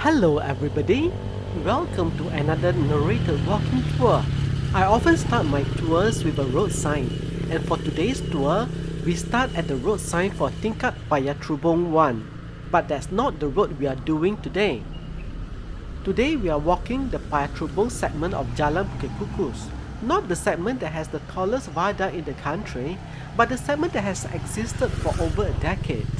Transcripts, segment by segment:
Hello everybody, welcome to another narrated walking tour. I often start my tours with a road sign, and for today's tour, we start at the road sign for tingkat Paya Terubong 1. But that's not the road we are doing today. Today we are walking the Paya Terubong segment of Jalan Bukit Kukus. Not the segment that has the tallest viaduct in the country, but the segment that has existed for over a decade.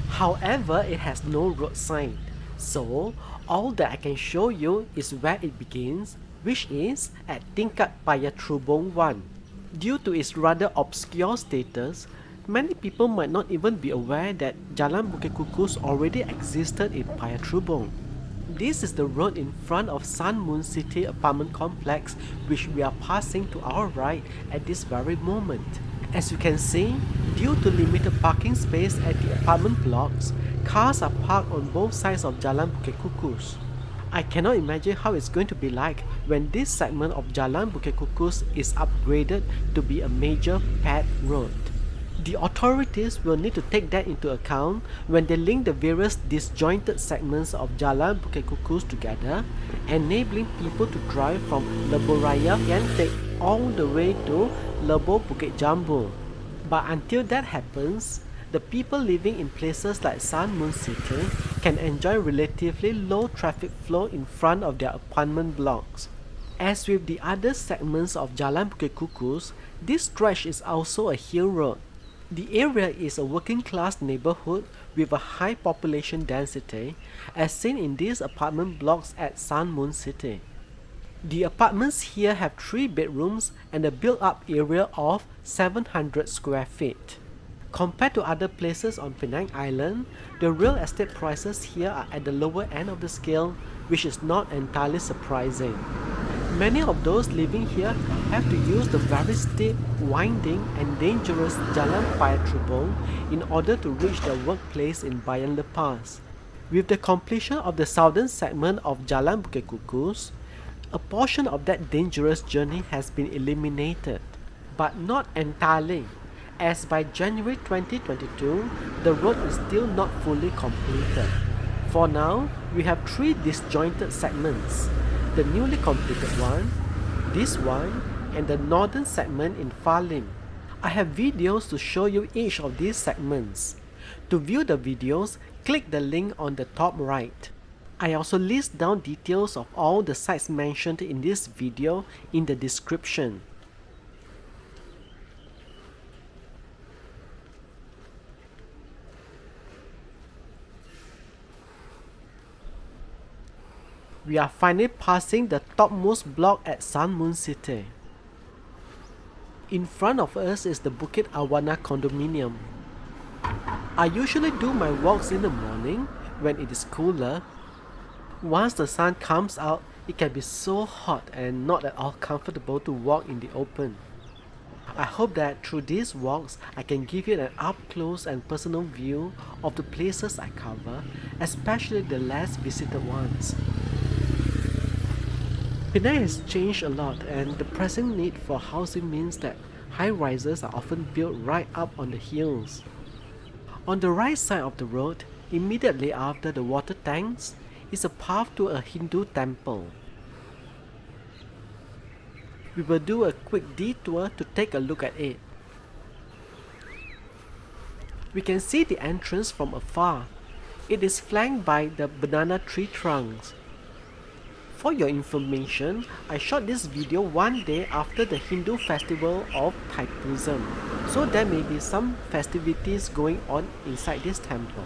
However, it has no road sign, so all that I can show you is where it begins, which is at tingkat Paya Terubong 1. Due to its rather obscure status, many people might not even be aware that Jalan Bukit Kukus already existed in Paya Terubong. This is the road in front of Sun Moon City apartment complex which we are passing to our right at this very moment. As you can see, due to limited parking space at the apartment blocks, cars are parked on both sides of Jalan Bukit Kukus. I cannot imagine how it's going to be like when this segment of Jalan Bukit Kukus is upgraded to be a major paved road. The authorities will need to take that into account when they link the various disjointed segments of Jalan Bukit Kukus together, enabling people to drive from Lebuh Raya Yantek all the way to Lebuh Bukit Jambu. But until that happens, the people living in places like Sun Moon City can enjoy relatively low traffic flow in front of their apartment blocks. As with the other segments of Jalan Bukit Kukus, this stretch is also a hill road. The area is a working class neighborhood with a high population density, as seen in these apartment blocks at Sun Moon City. The apartments here have 3 bedrooms and a built-up area of 700 square feet. Compared to other places on Penang Island, the real estate prices here are at the lower end of the scale, which is not entirely surprising. Many of those living here have to use the very steep, winding and dangerous Jalan Paya Terubong in order to reach their workplace in Bayan Lepas. With the completion of the southern segment of Jalan Bukit Kukus, a portion of that dangerous journey has been eliminated, but not entirely, as by January 2022, the road is still not fully completed. For now, we have 3 disjointed segments. The newly completed one, this one, and the northern segment in Far Lim. I have videos to show you each of these segments. To view the videos, click the link on the top right. I also list down details of all the sites mentioned in this video in the description. We are finally passing the topmost block at Sun Moon City. In front of us is the Bukit Awana condominium. I usually do my walks in the morning when it is cooler. Once the sun comes out, it can be so hot and not at all comfortable to walk in the open. I hope that through these walks, I can give you an up-close and personal view of the places I cover, especially the less visited ones. Penang has changed a lot, and the pressing need for housing means that high-rises are often built right up on the hills. On the right side of the road, immediately after the water tanks, is a path to a Hindu temple. We will do a quick detour to take a look at it. We can see the entrance from afar. It is flanked by the banana tree trunks. For your information, I shot this video one day after the Hindu festival of Thaipusam, so there may be some festivities going on inside this temple.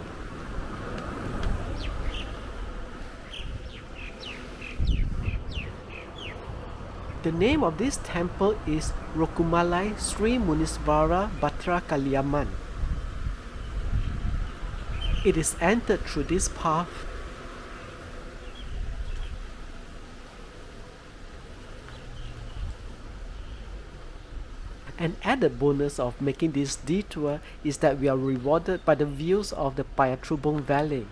The name of this temple is Rokumalai Sri Muniswara Batra Kaliaman. It is entered through this path. An added bonus of making this detour is that we are rewarded by the views of the Paya Terubong Valley.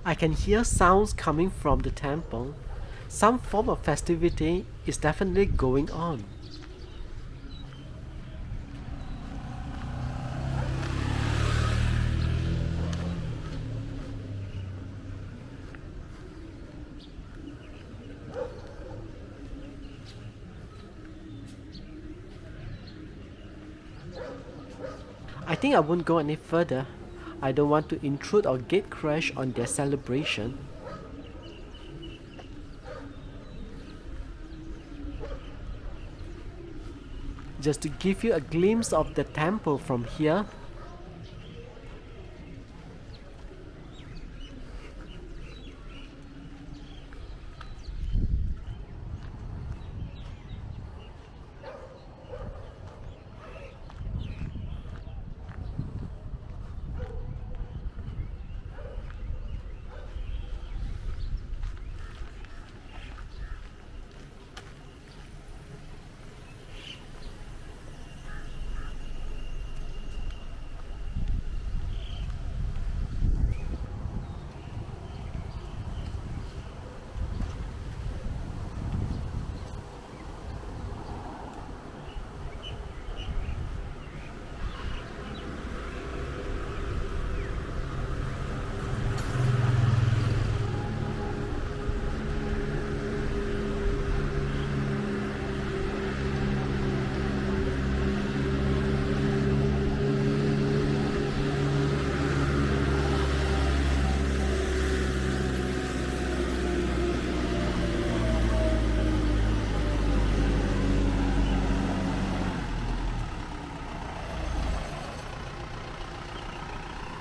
I can hear sounds coming from the temple. Some form of festivity is definitely going on. I think I won't go any further. I don't want to intrude or gate crash on their celebration. Just to give you a glimpse of the temple from here.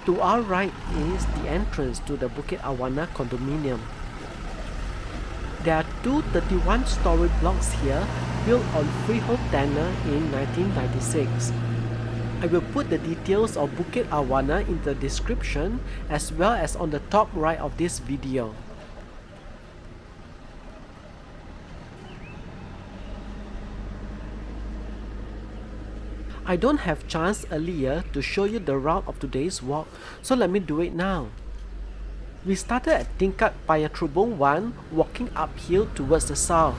To our right is the entrance to the Bukit Awana condominium. There are two 31-story blocks here built on freehold tenure in 1996. I will put the details of Bukit Awana in the description as well as on the top right of this video. I don't have chance earlier to show you the route of today's walk, so let me do it now. We started at tingkat Paya Terubong 1, walking uphill towards the south.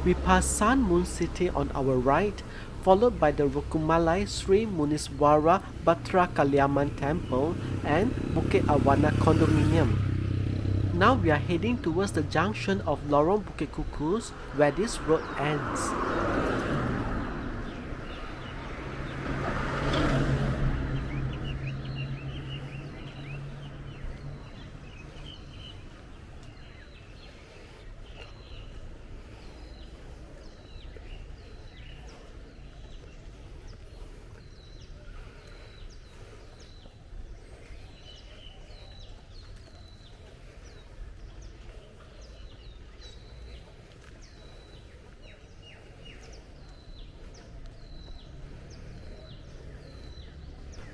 We passed Sun Moon City on our right, followed by the Rukumalai Sri Muniswara Batra Kaliaman Temple and Bukit Awana condominium. Now we are heading towards the junction of Lorong Bukit Kukus, where this road ends.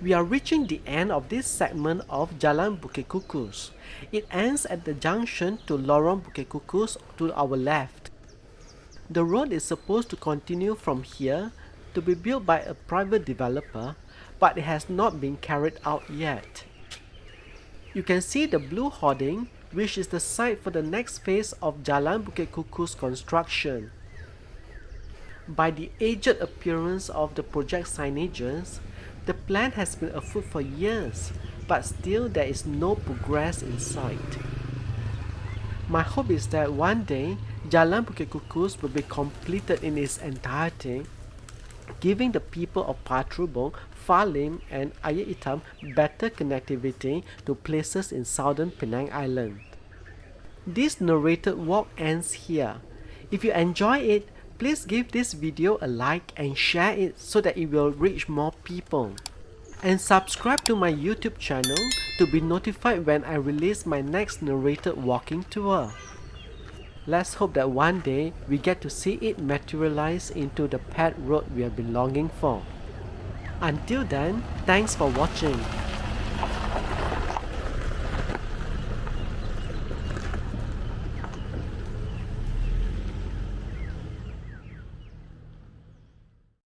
We are reaching the end of this segment of Jalan Bukit Kukus. It ends at the junction to Lorong Bukit Kukus to our left. The road is supposed to continue from here to be built by a private developer, but it has not been carried out yet. You can see the blue hoarding, which is the site for the next phase of Jalan Bukit Kukus construction. By the aged appearance of the project signages, the plan has been afoot for years, but still there is no progress in sight. My hope is that one day, Jalan Bukit Kukus will be completed in its entirety, giving the people of Paya Terubong, Falim and Ayer Itam better connectivity to places in southern Penang Island. This narrated walk ends here. If you enjoy it, please give this video a like and share it so that it will reach more people. And subscribe to my YouTube channel to be notified when I release my next narrated walking tour. Let's hope that one day we get to see it materialize into the pet road we have been longing for. Until then, thanks for watching.